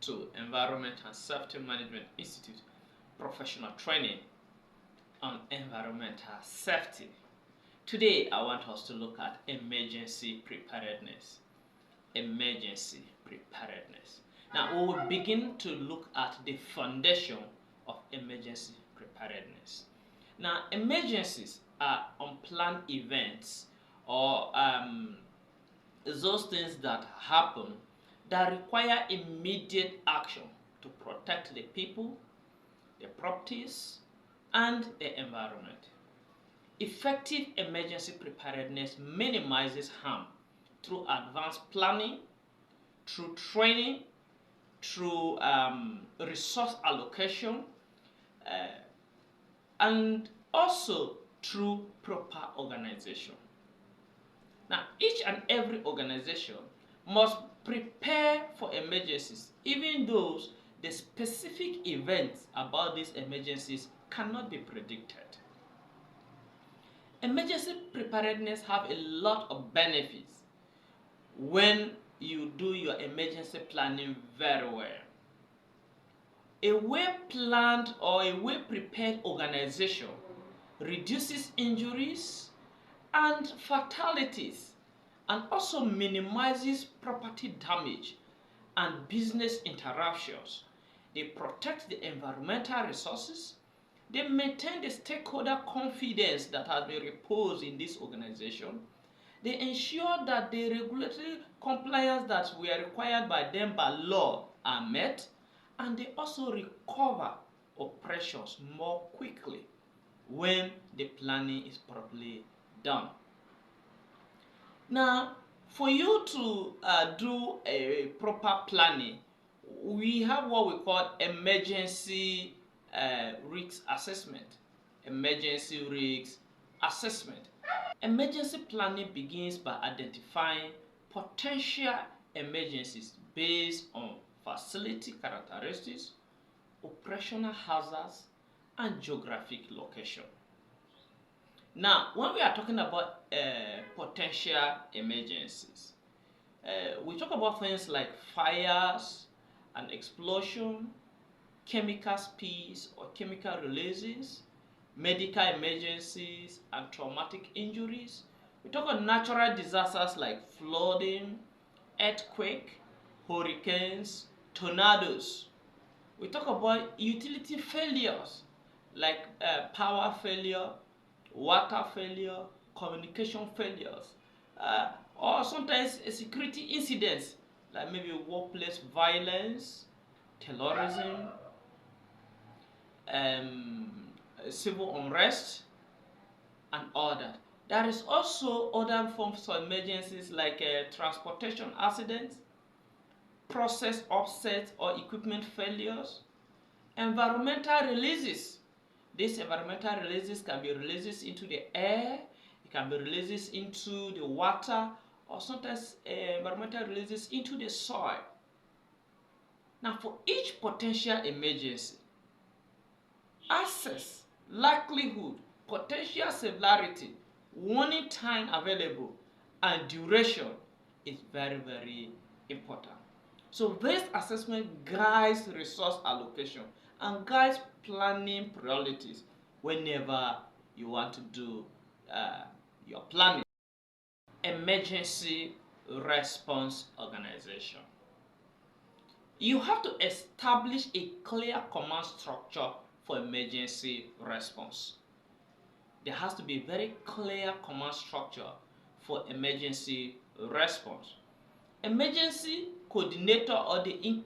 to Environment and Safety Management Institute professional training on environmental safety. Today, I want us to look at emergency preparedness. Emergency preparedness. Now, we will begin to look at the foundation of emergency preparedness. Now, emergencies are unplanned events or those things that happen that require immediate action to protect the people, the properties, and the environment. Effective emergency preparedness minimizes harm through advanced planning, through training, through resource allocation, and also through proper organization. Now, each and every organization must prepare for emergencies, even though the specific events about these emergencies cannot be predicted. Emergency preparedness have a lot of benefits when you do your emergency planning very well. A well-planned or a well-prepared organization reduces injuries and fatalities and also minimizes property damage and business interruptions. They protect the environmental resources. They maintain the stakeholder confidence that has been reposed in this organization. They ensure that the regulatory compliance that were required by them by law are met, and they also recover operations more quickly when the planning is properly done. Now, for you to do a proper planning, we have what we call emergency risk assessment. Emergency risk assessment. Emergency planning begins by identifying potential emergencies based on facility characteristics, operational hazards, and geographic location. Now, when we are talking about potential emergencies, we talk about things like fires and explosion, chemical spills or chemical releases, medical emergencies and traumatic injuries. We talk about natural disasters like flooding, earthquake, hurricanes, tornadoes. We talk about utility failures like power failure, water failure, communication failures, or sometimes security incidents like maybe workplace violence, terrorism, civil unrest, and all that. There is also other forms of emergencies like transportation accidents, process upsets or equipment failures, environmental releases. These environmental releases can be releases into the air, it can be releases into the water, or sometimes environmental releases into the soil. Now, for each potential emergency, access, likelihood, potential severity, warning time available, and duration is very, very important. So this assessment guides resource allocation and guides planning priorities whenever you want to do your planning. Emergency response organization. You have to establish a clear command structure for emergency response. There has to be a very clear command structure for emergency response. Emergency coordinator or the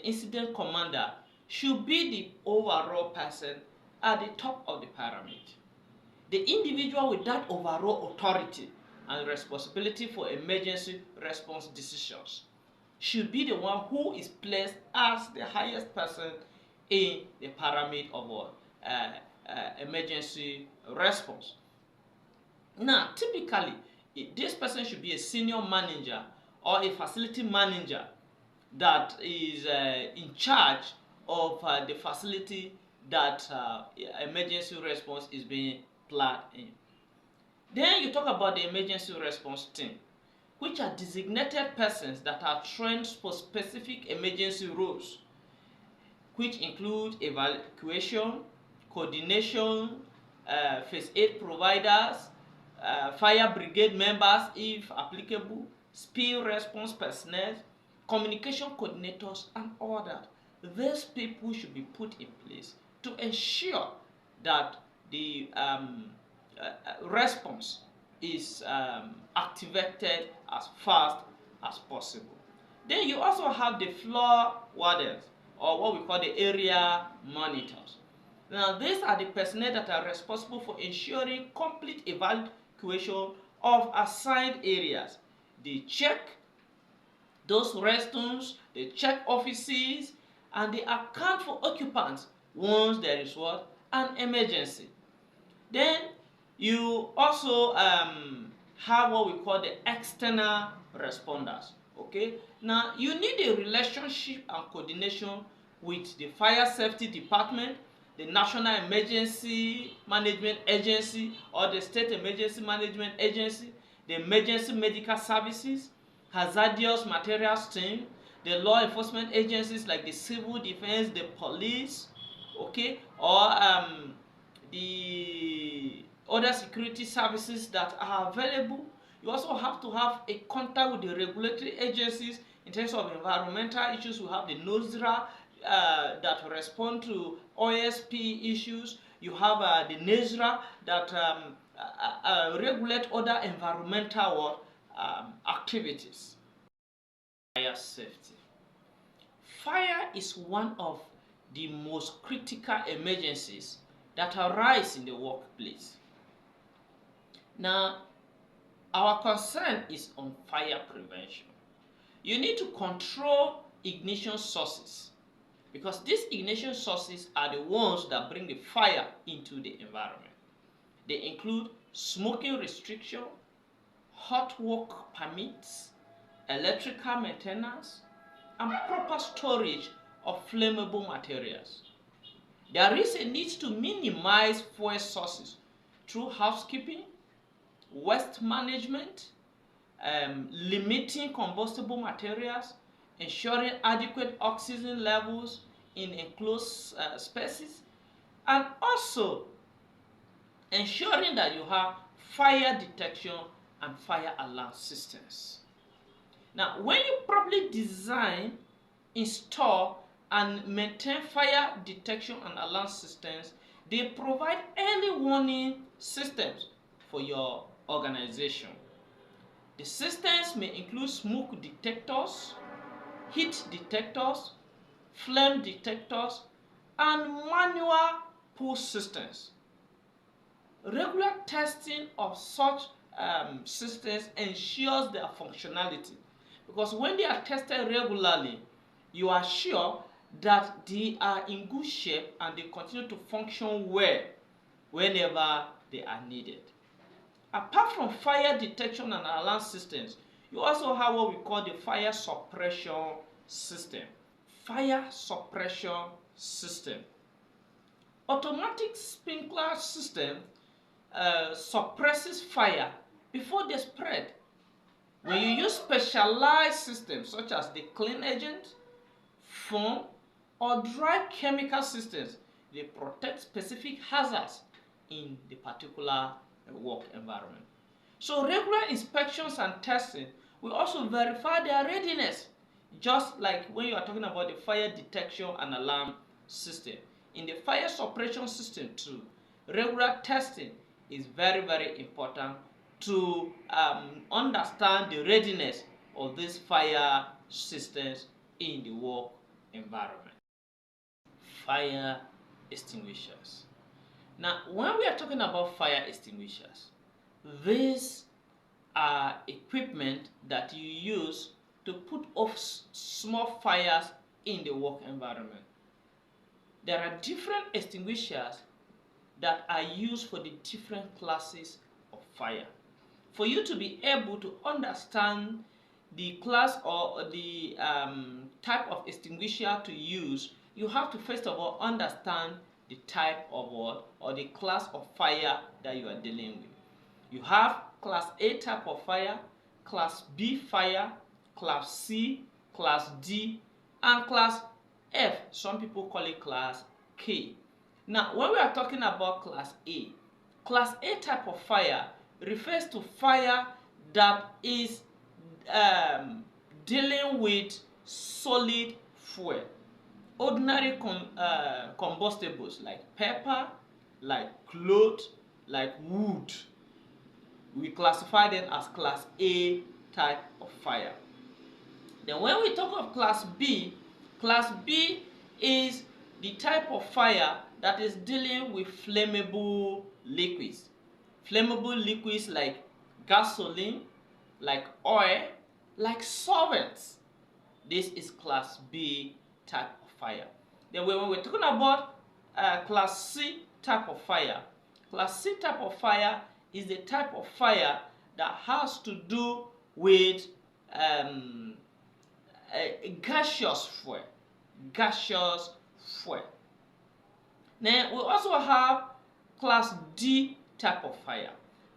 incident commander should be the overall person at the top of the pyramid. The individual with that overall authority and responsibility for emergency response decisions should be the one who is placed as the highest person in the pyramid of emergency response. Now, typically, this person should be a senior manager or a facility manager that is in charge of the facility that emergency response is being planned in. Then you talk about the emergency response team. which are designated persons that are trained for specific emergency roles, which include evacuation, coordination, first aid providers, fire brigade members if applicable, spill response personnel, communication coordinators, and all that. These people should be put in place to ensure that the response is activated as fast as possible. Then you also have the floor wardens, or what we call the area monitors. Now, these are the personnel that are responsible for ensuring complete evacuation of assigned areas. They check those restrooms, they check offices, and they account for occupants once there is what? An emergency. Then you also have what we call the external responders. Okay, now you need a relationship and coordination with the fire safety department, the National Emergency Management Agency or the State Emergency Management Agency, the Emergency Medical Services, hazardous materials team, the law enforcement agencies like the civil defense, the police, okay, or the other security services that are available. You also have to have a contact with the regulatory agencies in terms of environmental issues. We have the NOSDRA that respond to OSP issues. You have the NESRA that regulate other environmental activities. Fire safety. Fire is one of the most critical emergencies that arise in the workplace. Now, our concern is on fire prevention. You need to control ignition sources because these ignition sources are the ones that bring the fire into the environment. They include smoking restriction, hot work permits, electrical maintenance, and proper storage of flammable materials. There is a need to minimize fuel sources through housekeeping, waste management, limiting combustible materials, ensuring adequate oxygen levels in enclosed spaces, and also ensuring that you have fire detection and fire alarm systems. Now, when you properly design, install, and maintain fire detection and alarm systems, they provide early warning systems for your organization. The systems may include smoke detectors, heat detectors, flame detectors, and manual pull systems. Regular testing of such systems ensures their functionality, because when they are tested regularly, you are sure that they are in good shape and they continue to function well whenever they are needed. Apart from fire detection and alarm systems, you also have what we call the fire suppression system. Fire suppression system. Automatic sprinkler system suppresses fire before they spread. When you use specialized systems such as the clean agent, foam, or dry chemical systems, they protect specific hazards in the particular work environment. So regular inspections and testing will also verify their readiness, just like when you are talking about the fire detection and alarm system. In the fire suppression system too, regular testing is very, very important to understand the readiness of these fire systems in the work environment. Fire extinguishers. Now, when we are talking about fire extinguishers, these are equipment that you use to put off small fires in the work environment. There are different extinguishers that are used for the different classes of fire. For you to be able to understand the class or the type of extinguisher to use, you have to first of all understand the type of what or the class of fire that you are dealing with. You have class A type of fire, Class B fire, Class C, Class D, and Class F. Some people call it Class K. Now, when we are talking about Class A type of fire refers to fire that is dealing with solid fuel. Ordinary combustibles like pepper, like cloth, like wood, we classify them as Class A type of fire. Then when we talk of Class B is the type of fire that is dealing with flammable liquids. Flammable liquids like gasoline, like oil, like solvents. This is Class B type of fire. Then when we're talking about Class C type of fire, Class C type of fire is the type of fire that has to do with gaseous fuel. Then we also have Class D type of fire.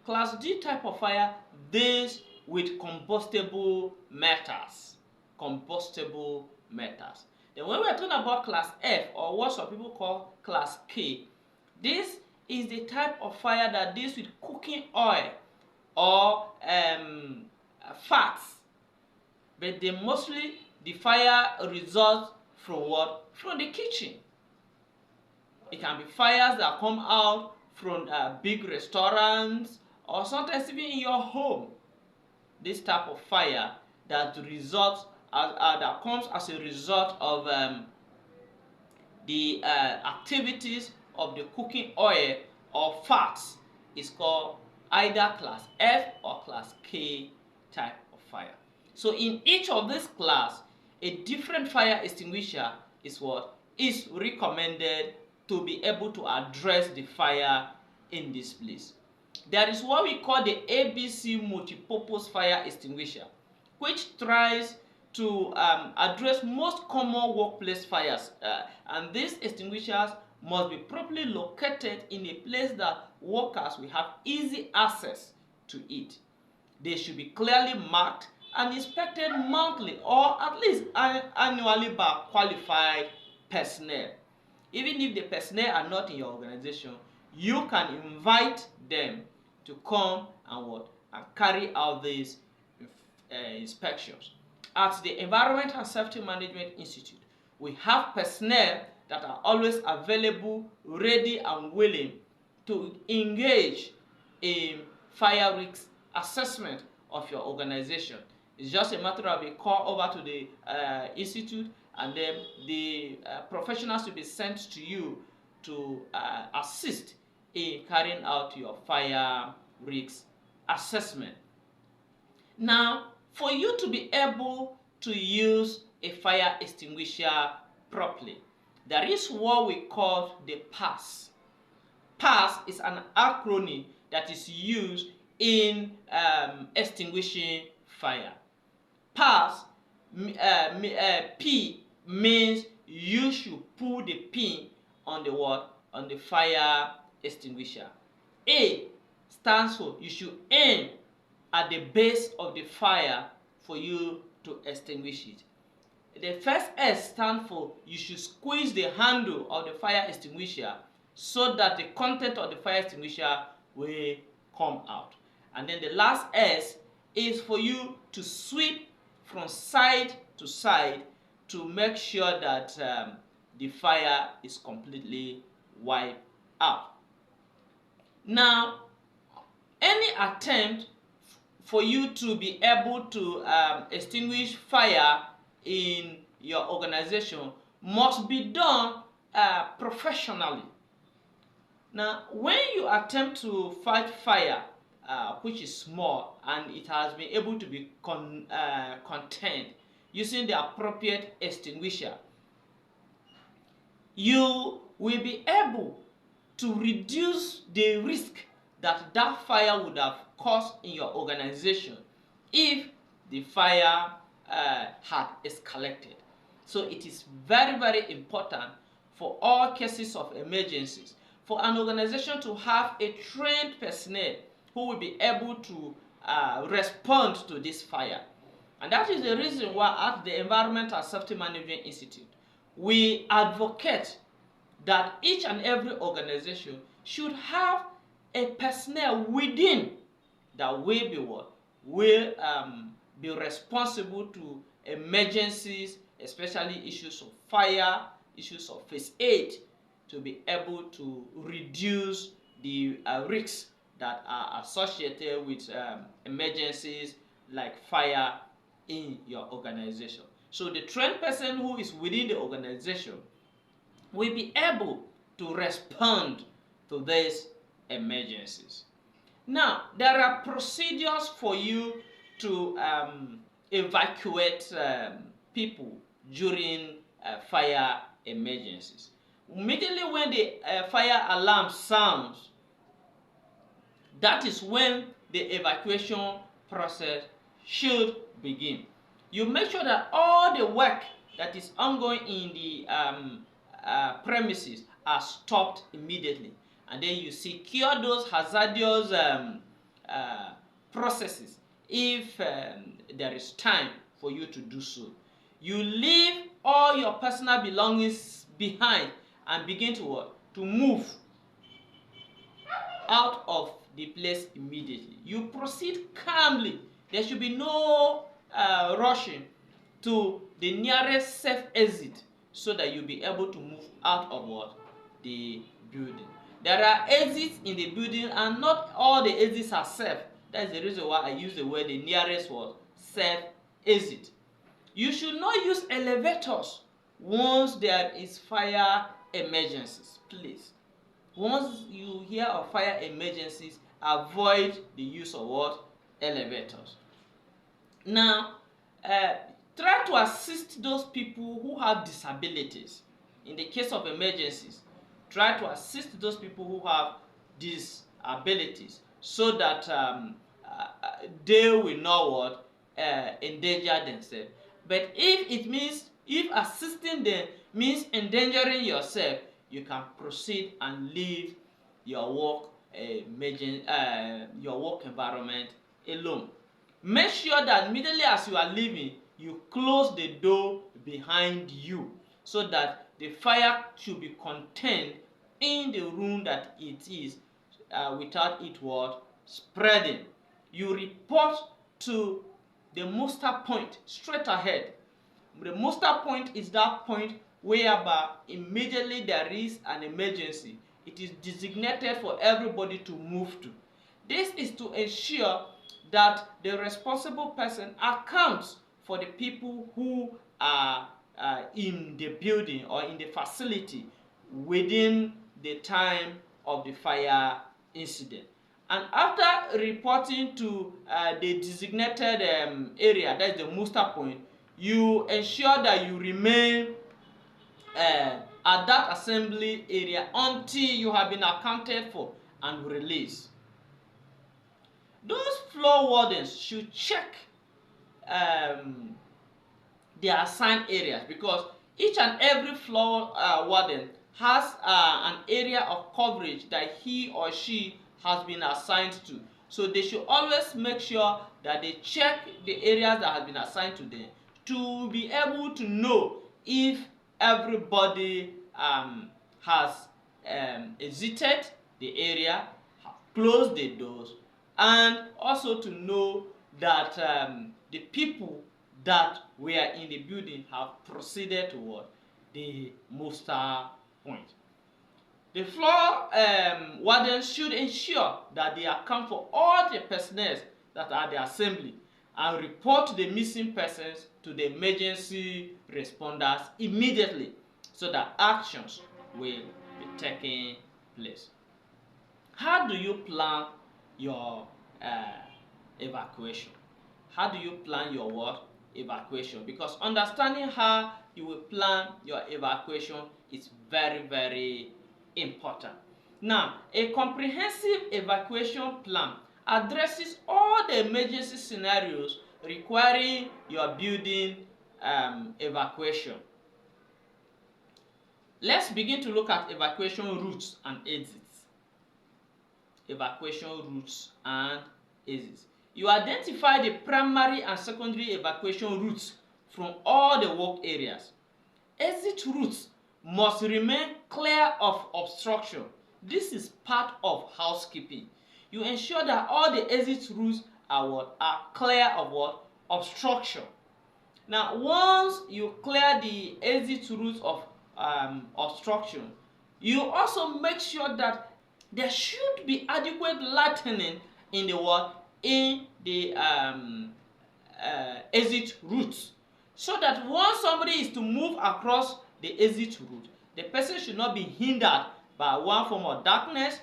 Class D type of fire deals with combustible metals. Then when we are talking about Class F, or what some people call Class K, this is the type of fire that deals with cooking oil or fats. But the fire results from what? From the kitchen. It can be fires that come out from big restaurants, or sometimes even in your home. This type of fire that comes as a result of the activities of the cooking oil or fats is called either Class F or Class K type of fire. So in each of these class, a different fire extinguisher is recommended to be able to address the fire in this place. There is what we call the ABC multipurpose fire extinguisher, which tries to address most common workplace fires, and these extinguishers must be properly located in a place that workers will have easy access to it. They should be clearly marked and inspected monthly or at least annually by qualified personnel. Even if the personnel are not in your organization, you can invite them to come and carry out these inspections. At the Environment and Safety Management Institute, we have personnel that are always available, ready and willing to engage in fire risk assessment of your organization. It's just a matter of a call over to the institute, and then the professionals will be sent to you to assist in carrying out your fire risk assessment. Now, for you to be able to use a fire extinguisher properly, there is what we call the PASS. PASS is an acronym that is used in extinguishing fire. PASS, P means you should pull the pin on the fire extinguisher. A stands for you should aim at the base of the fire for you to extinguish it. The first S stands for you should squeeze the handle of the fire extinguisher so that the content of the fire extinguisher will come out. And then the last S is for you to sweep from side to side to make sure that the fire is completely wiped out. Now, any attempt for you to be able to extinguish fire in your organization must be done professionally. Now, when you attempt to fight fire, which is small and it has been able to be contained using the appropriate extinguisher, you will be able to reduce the risk that fire would have caused in your organization if the fire had escalated. So it is very, very important for all cases of emergencies for an organization to have a trained personnel who will be able to respond to this fire. And that is the reason why at the Environment and Safety Management Institute, we advocate that each and every organization should have a personnel within that will be what? Will be responsible to emergencies, especially issues of fire, issues of first aid, to be able to reduce the risks that are associated with emergencies like fire in your organization. So the trained person who is within the organization will be able to respond to these emergencies. Now, there are procedures for you to evacuate people during fire emergencies. Immediately when the fire alarm sounds, that is when the evacuation process should begin. You make sure that all the work that is ongoing in the premises are stopped immediately, and then you secure those hazardous processes if there is time for you to do so. You leave all your personal belongings behind and begin to move out of the place immediately. You proceed calmly. There should be no rushing to the nearest safe exit so that you'll be able to move out of the building. There are exits in the building and not all the exits are safe. That's the reason why I use the word the nearest safe exit. You should not use elevators once there is fire emergencies, please. Once you hear of fire emergencies, avoid the use of elevators. Now, try to assist those people who have disabilities. In the case of emergencies, try to assist those people who have disabilities so that they will not endanger themselves. But if assisting them means endangering yourself, you can proceed and leave your work environment alone. Make sure that immediately as you are leaving, you close the door behind you so that the fire should be contained in the room that it is without it spreading. You report to the muster point straight ahead. The muster point is that point whereby immediately there is an emergency, it is designated for everybody to move to. This is to ensure that the responsible person accounts for the people who are in the building or in the facility within the time of the fire incident. And after reporting to the designated area, that is the muster point, you ensure that you remain at that assembly area until you have been accounted for and released. Those floor wardens should check their assigned areas, because each and every floor warden has an area of coverage that he or she has been assigned to. So they should always make sure that they check the areas that have been assigned to them to be able to know if everybody has exited the area, closed the doors, and also to know that the people that were in the building have proceeded toward the muster point. The floor wardens should ensure that they account for all the personnel that are at the assembly and report the missing persons to the emergency responders immediately so that actions will be taken place. How do you plan your evacuation? How do you plan your evacuation? Because understanding how you will plan your evacuation is very, very important. Now, a comprehensive evacuation plan addresses all the emergency scenarios requiring your building evacuation. Let's begin to look at evacuation routes and exits. Evacuation routes and exits. You identify the primary and secondary evacuation routes from all the work areas. Exit routes must remain clear of obstruction. This is part of housekeeping. You ensure that all the exit routes are clear of what? Obstruction. Now, once you clear the exit routes of obstruction, you also make sure that there should be adequate lightening in the what? In the exit routes, so that once somebody is to move across the exit route, the person should not be hindered by one form of darkness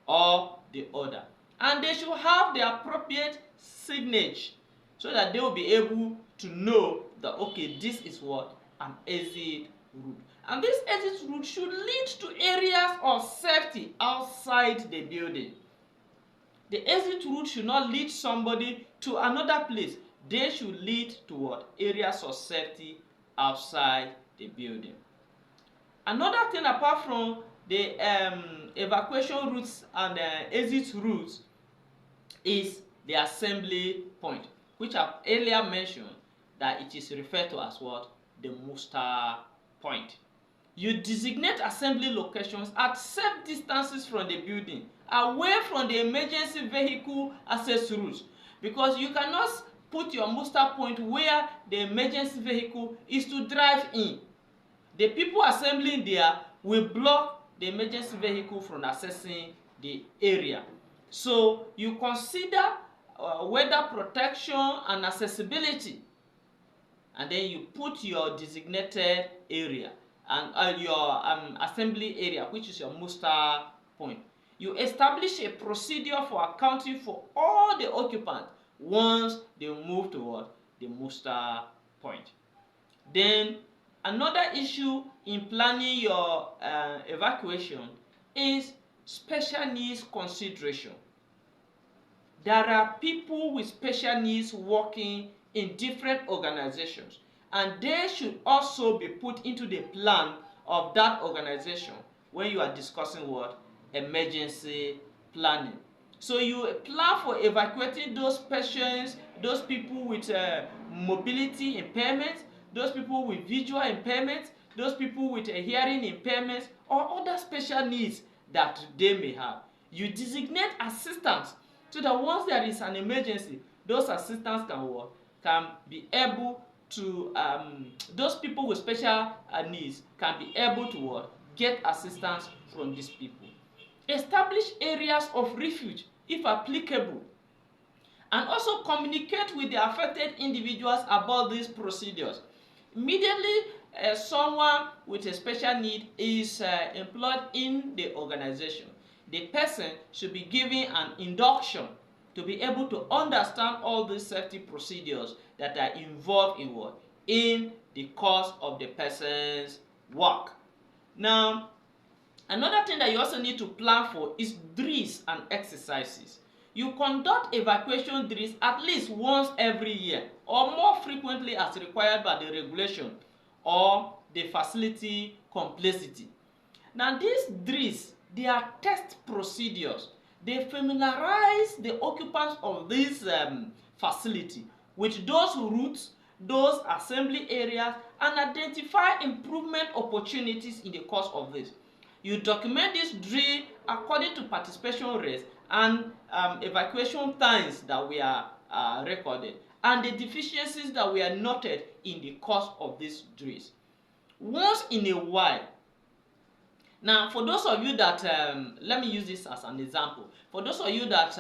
or the other. And they should have the appropriate signage so that they will be able to know that, okay, this is what? An exit route. And this exit route should lead to areas of safety outside the building. The exit route should not lead somebody to another place. They should lead to what? Areas of safety outside the building. Another thing apart from the evacuation routes and exit routes is the assembly point, which I've earlier mentioned that it is referred to as what? The muster point. You designate assembly locations at safe distances from the building, away from the emergency vehicle access routes, because you cannot put your muster point where the emergency vehicle is to drive in. The people assembling there will block the emergency vehicle from accessing the area. So you consider weather protection and accessibility, and then you put your designated area and your assembly area, which is your muster point. You establish a procedure for accounting for all the occupants once they move toward the muster point. Then another issue in planning your evacuation is special needs consideration. There are people with special needs working in different organizations, and they should also be put into the plan of that organization when you are discussing what? Emergency planning. So you plan for evacuating those patients, those people with mobility impairments, those people with visual impairments, those people with hearing impairments, or other special needs that they may have. You designate assistants so that once there is an emergency, those assistants can be able to those people with special needs can be able to get assistance from these people. Establish areas of refuge if applicable, and also communicate with the affected individuals about these procedures. Immediately someone with a special need is employed in the organization, the person should be given an induction to be able to understand all these safety procedures that are involved in what? In the course of the person's work. Now, another thing that you also need to plan for is drills and exercises. You conduct evacuation drills at least once every year or more frequently as required by the regulation or the facility complexity. Now, these drills, they are test procedures. They familiarize the occupants of this facility with those routes, those assembly areas, and identify improvement opportunities in the course of this. You document this drill according to participation rates and evacuation times that were recorded, and the deficiencies that were noted in the course of these drills. Once in a while, now for those of you that, let me use this as an example, for those of you that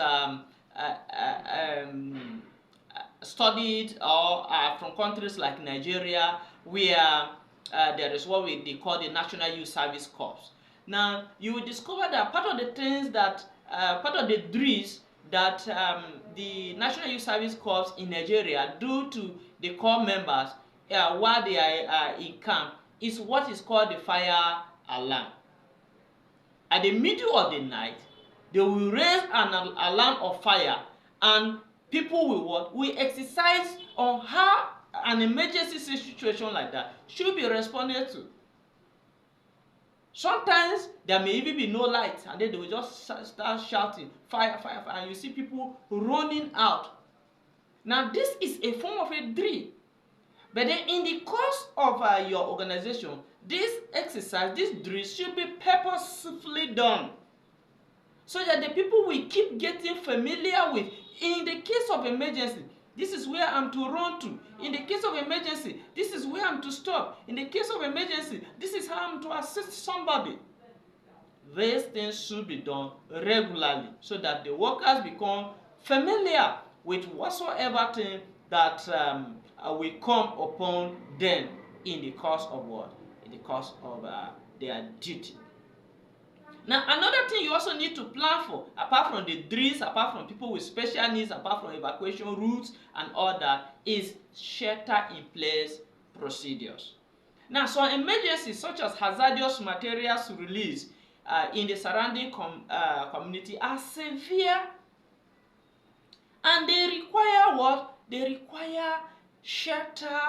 studied or are from countries like Nigeria, where there is what they call the National Youth Service Corps. Now, you will discover that part of the things that, part of the drills that the National Youth Service Corps in Nigeria do to the corps members while they are in camp is what is called the fire alarm. At the middle of the night, they will raise an alarm of fire, and people will exercise on how an emergency situation like that should be responded to. Sometimes there may even be no light, and then they will just start shouting, fire, fire, fire, and you see people running out Now, this is a form of a drill. But then in the course of your organization, this exercise, this drill should be purposefully done so that the people will keep getting familiar with. In the case of emergency, this is where I'm to run to. In the case of emergency, this is where I'm to stop. In the case of emergency, this is how I'm to assist somebody. These things should be done regularly so that the workers become familiar with whatsoever thing that will come upon them in the course of what? In the course of their duty. Now, another thing you also need to plan for, apart from the drills, apart from people with special needs, apart from evacuation routes and all that, is shelter-in-place procedures. Now, some emergencies such as hazardous materials release in the surrounding community are severe, and they require what? They require shelter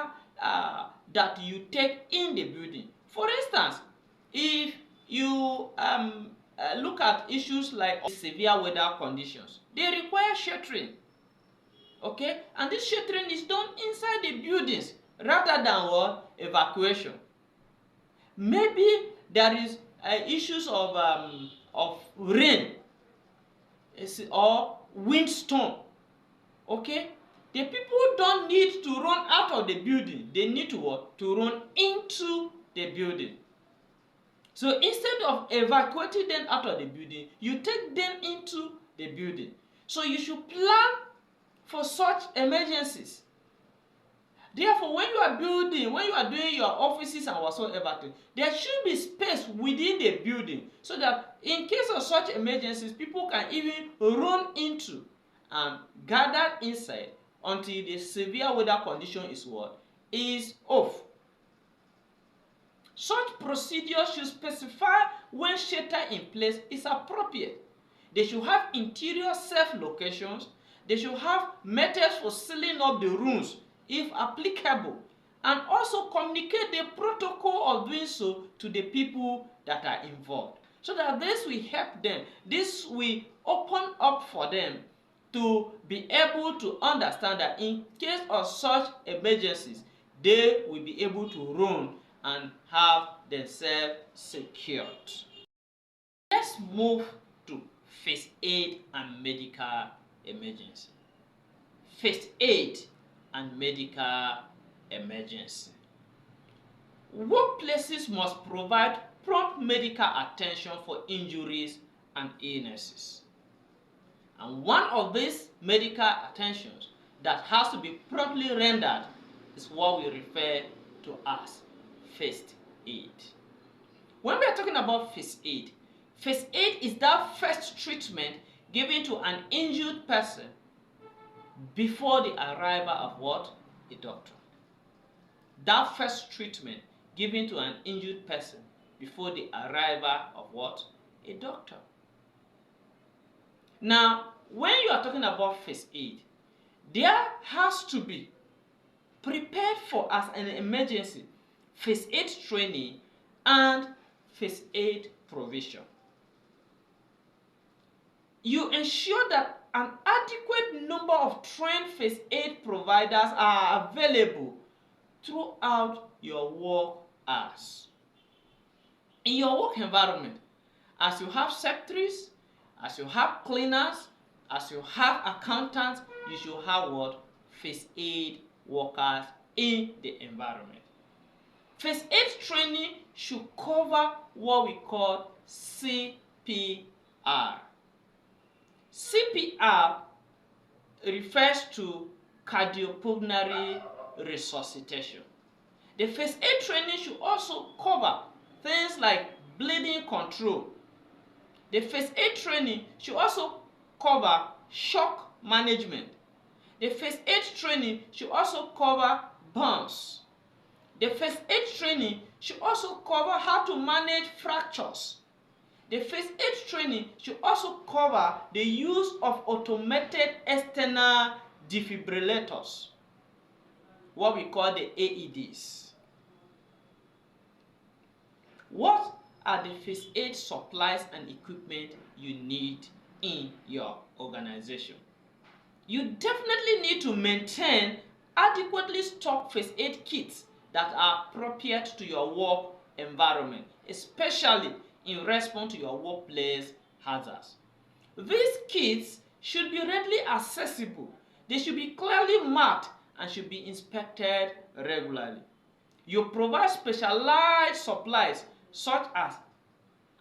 that you take in the building. For instance, if you look at issues like severe weather conditions, they require sheltering. Okay, and this sheltering is done inside the buildings rather than what? Evacuation. Maybe there is issues of rain or windstorm. Okay, the people don't need to run out of the building. They need to what? To run into the building. So instead of evacuating them out of the building, you take them into the building. So you should plan for such emergencies. Therefore, when you are building, when you are doing your offices and whatsoever, there should be space within the building so that in case of such emergencies, people can even run into and gather inside until the severe weather condition is what? Is off. Such procedures should specify when shelter in place is appropriate. They should have interior safe locations. They should have methods for sealing up the rooms if applicable, and also communicate the protocol of doing so to the people that are involved, so that this will help them. This will open up for them to be able to understand that in case of such emergencies, they will be able to run and have themselves secured. Let's move to first aid and medical emergency. First aid and medical emergency. Workplaces must provide prompt medical attention for injuries and illnesses. And one of these medical attentions that has to be promptly rendered is what we refer to as first aid. When we are talking about first aid is that first treatment given to an injured person before the arrival of what? A doctor. That first treatment given to an injured person before the arrival of what? A doctor. Now, when you are talking about first aid, there has to be prepared for as an emergency first aid training and first aid provision. You ensure that an adequate number of trained first aid providers are available throughout your work hours. In your work environment, as you have secretaries, as you have cleaners, as you have accountants, you should have what? First aid workers in the environment. First aid training should cover what we call CPR. CPR refers to cardiopulmonary resuscitation. The first aid training should also cover things like bleeding control. The first aid training should also cover shock management. The first aid training should also cover burns. The first aid training should also cover how to manage fractures. The first aid training should also cover the use of automated external defibrillators, what we call the AEDs. What are the first aid supplies and equipment you need in your organization? You definitely need to maintain adequately stocked first aid kits that are appropriate to your work environment, especially in response to your workplace hazards. These kits should be readily accessible. They should be clearly marked and should be inspected regularly. You provide specialized supplies such as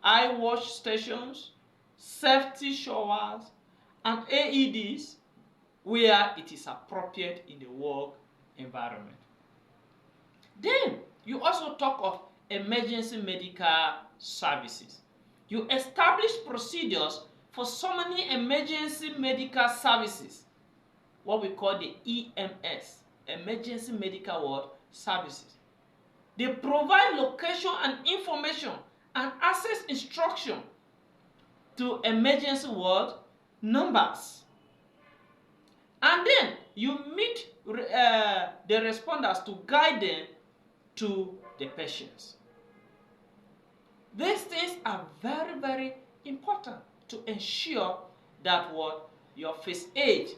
eye wash stations, safety showers, and AEDs where it is appropriate in the work environment. Then you also talk of emergency medical services. You establish procedures for summoning emergency medical services, what we call the EMS, emergency medical services. They provide location and information and access instruction to emergency numbers. And then you meet the responders to guide them to the patients. These things are very, very important to ensure that your first aid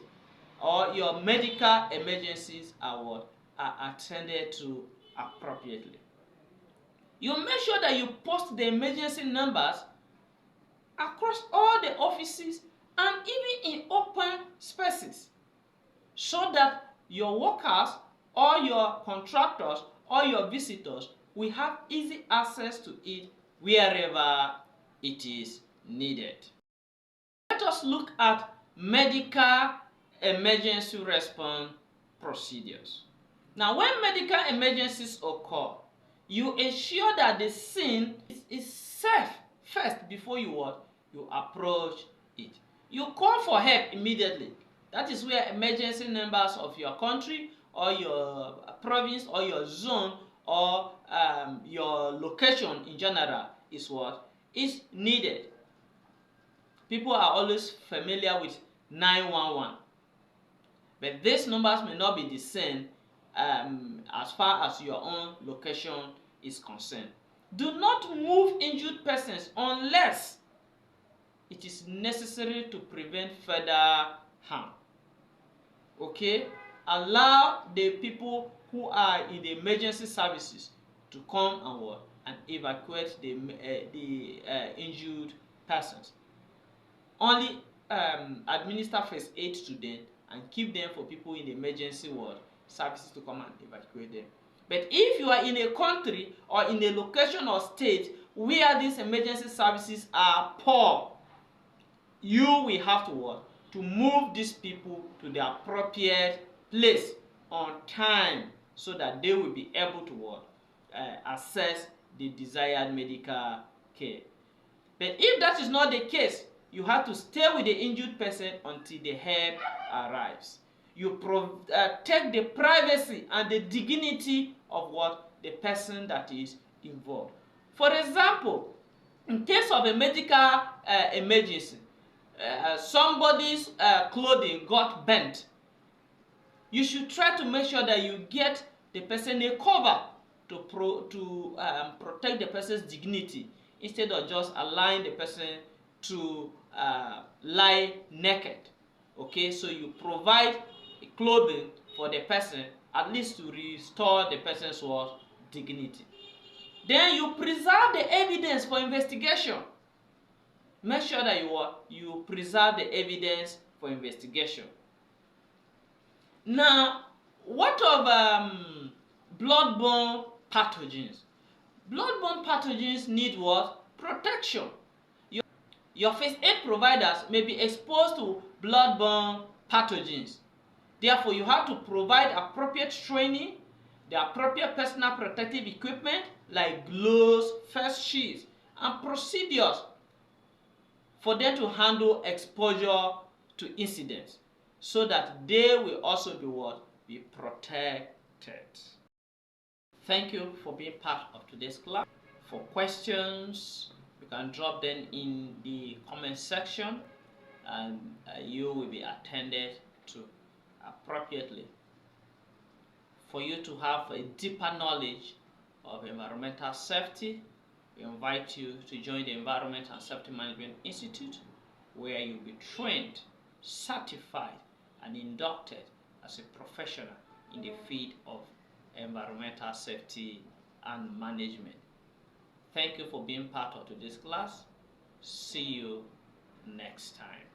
or your medical emergencies are attended to appropriately. You make sure that you post the emergency numbers across all the offices and even in open spaces, so that your workers or your contractors or your visitors will have easy access to it wherever it is needed. Let us look at medical emergency response procedures. Now, when medical emergencies occur, you ensure that the scene is safe first before you approach it. You call for help immediately. That is where emergency numbers of your country or your province or your zone or your location in general is needed. People are always familiar with 911, but these numbers may not be the same as far as your own location is concerned. Do not move injured persons unless it is necessary to prevent further harm. Okay? Allow the people who are in the emergency services to come and evacuate the injured persons. Only administer first aid to them and keep them for people in the emergency services to come and evacuate them. But if you are in a country or in a location or state where these emergency services are poor, you will have to move these people to the appropriate place on time so that they will be able to access the desired medical care. But if that is not the case, you have to stay with the injured person until the help arrives. You protect the privacy and the dignity of the person that is involved. For example, in case of a medical emergency, somebody's clothing got bent, you should try to make sure that you get the person a cover to protect the person's dignity, instead of just allowing the person to lie naked. Okay, so you provide clothing for the person, at least to restore the person's dignity. Then you preserve the evidence for investigation. Make sure that you preserve the evidence for investigation. Now, what of bloodborne pathogens? Bloodborne pathogens need protection. Your first aid providers may be exposed to bloodborne pathogens. Therefore, you have to provide appropriate training, the appropriate personal protective equipment like gloves, face shields, and procedures for them to handle exposure to incidents, so that they will also be protected. Thank you for being part of today's class. For questions, you can drop them in the comment section and you will be attended to appropriately. For you to have a deeper knowledge of environmental safety, we invite you to join the Environment and Safety Management Institute, where you'll be trained, certified, and inducted as a professional in the field of environmental safety and management. Thank you for being part of today's class. See you next time.